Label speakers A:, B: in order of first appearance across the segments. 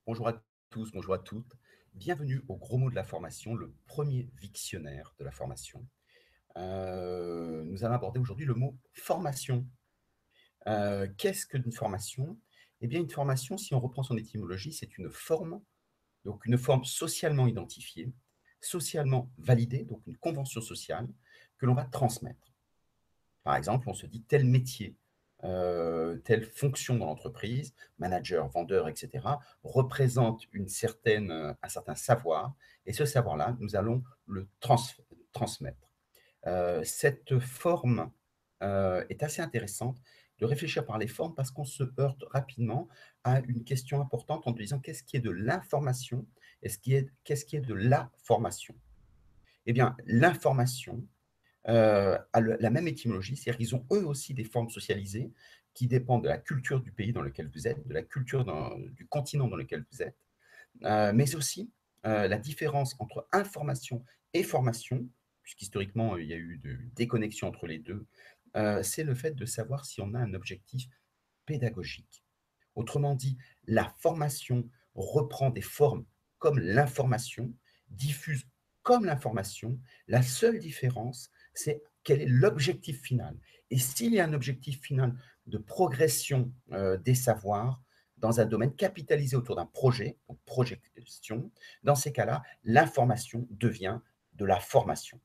A: Bonjour à tous, bonjour à toutes. Bienvenue au Gros mot de la formation, le premier dictionnaire de la formation. Nous allons aborder aujourd'hui le mot formation. Qu'est-ce qu'une formation? Eh bien, une formation, si on reprend son étymologie, c'est une forme, donc une forme socialement identifiée, socialement validée, donc une convention sociale que l'on va transmettre. Par exemple, on se dit tel métier, telle fonction dans l'entreprise, manager, vendeur, et cetera, représente un certain savoir et ce savoir-là, nous allons le transmettre. Cette forme, est assez intéressante de réfléchir par les formes parce qu'on se heurte rapidement à une question importante en disant: «Qu'est-ce qui est de l'information et qu'est-ce qui est de la formation?» Eh bien, l'information, a le la même étymologie, c'est-à-dire qu'ils ont eux aussi des formes socialisées qui dépendent de la culture du pays dans lequel vous êtes, de la culture du continent dans lequel vous êtes, mais aussi, la différence entre information et formation, puisqu'historiquement, il y a eu de déconnexion entre les 2. C'est le fait de savoir si on a un objectif pédagogique. Autrement dit, la formation reprend des formes comme l'information, diffuse comme l'information. La seule différence, c'est quel est l'objectif final. Et s'il y a un objectif final de progression des savoirs dans un domaine capitalisé autour d'un projet, donc projet de gestion, dans ces cas-là, l'information devient de la formation.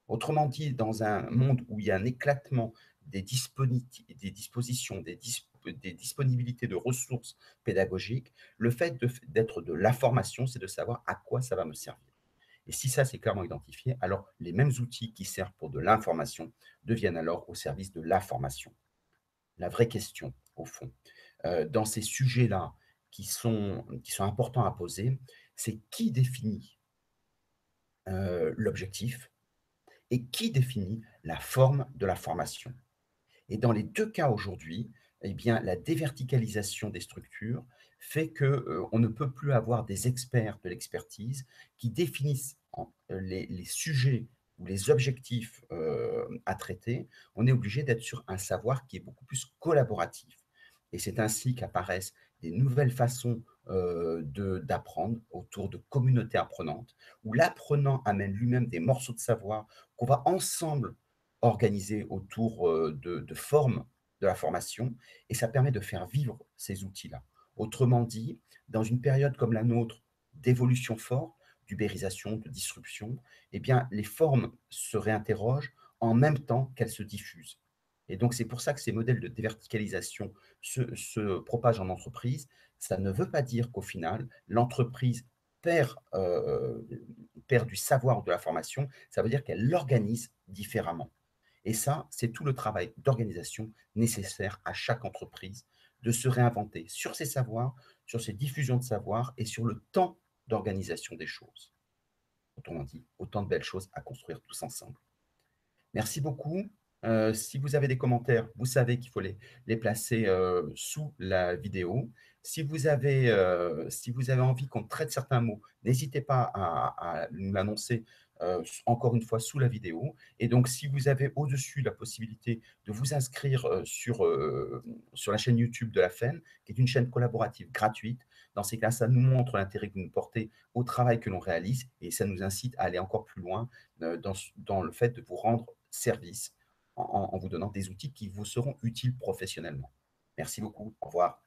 A: Autrement dit, dans un monde où il y a un éclatement des dispositions, des disponibilités de ressources pédagogiques, le fait d'être de la formation, c'est de savoir à quoi ça va me servir. Et si ça, c'est clairement identifié, alors les mêmes outils qui servent pour de l'information deviennent alors au service de la formation. La vraie question, au fond, dans ces sujets-là qui sont importants à poser, c'est qui définit l'objectif et qui définit la forme de la formation. Et dans les 2 cas aujourd'hui, eh bien, la déverticalisation des structures fait que, on ne peut plus avoir des experts de l'expertise qui définissent les sujets ou les objectifs, à traiter. On est obligé d'être sur un savoir qui est beaucoup plus collaboratif et c'est ainsi qu'apparaissent des nouvelles façons, d'apprendre autour de communautés apprenantes, où l'apprenant amène lui-même des morceaux de savoir qu'on va ensemble organiser autour, de formes de la formation et ça permet de faire vivre ces outils-là. Autrement dit, dans une période comme la nôtre d'évolution forte, d'ubérisation, de disruption, eh bien, les formes se réinterrogent en même temps qu'elles se diffusent. Et donc, c'est pour ça que ces modèles de déverticalisation se propagent en entreprise. Ça ne veut pas dire qu'au final, l'entreprise perd, perd du savoir ou de la formation, ça veut dire qu'elle l'organise différemment. Et ça, c'est tout le travail d'organisation nécessaire à chaque entreprise de se réinventer sur ses savoirs, sur ses diffusions de savoir et sur le temps d'organisation des choses. Autrement dit, autant de belles choses à construire tous ensemble. Merci beaucoup. Si vous avez des commentaires, vous savez qu'il faut les placer, sous la vidéo. Si vous avez envie qu'on traite certains mots, n'hésitez pas à nous l'annoncer, encore une fois sous la vidéo et donc si vous avez au-dessus la possibilité de vous inscrire, sur la chaîne YouTube de la FEN, qui est une chaîne collaborative gratuite. Dans ces cas, ça nous montre l'intérêt que vous nous portez au travail que l'on réalise et ça nous incite à aller encore plus loin, dans le fait de vous rendre service en vous donnant des outils qui vous seront utiles professionnellement. Merci beaucoup. Au revoir.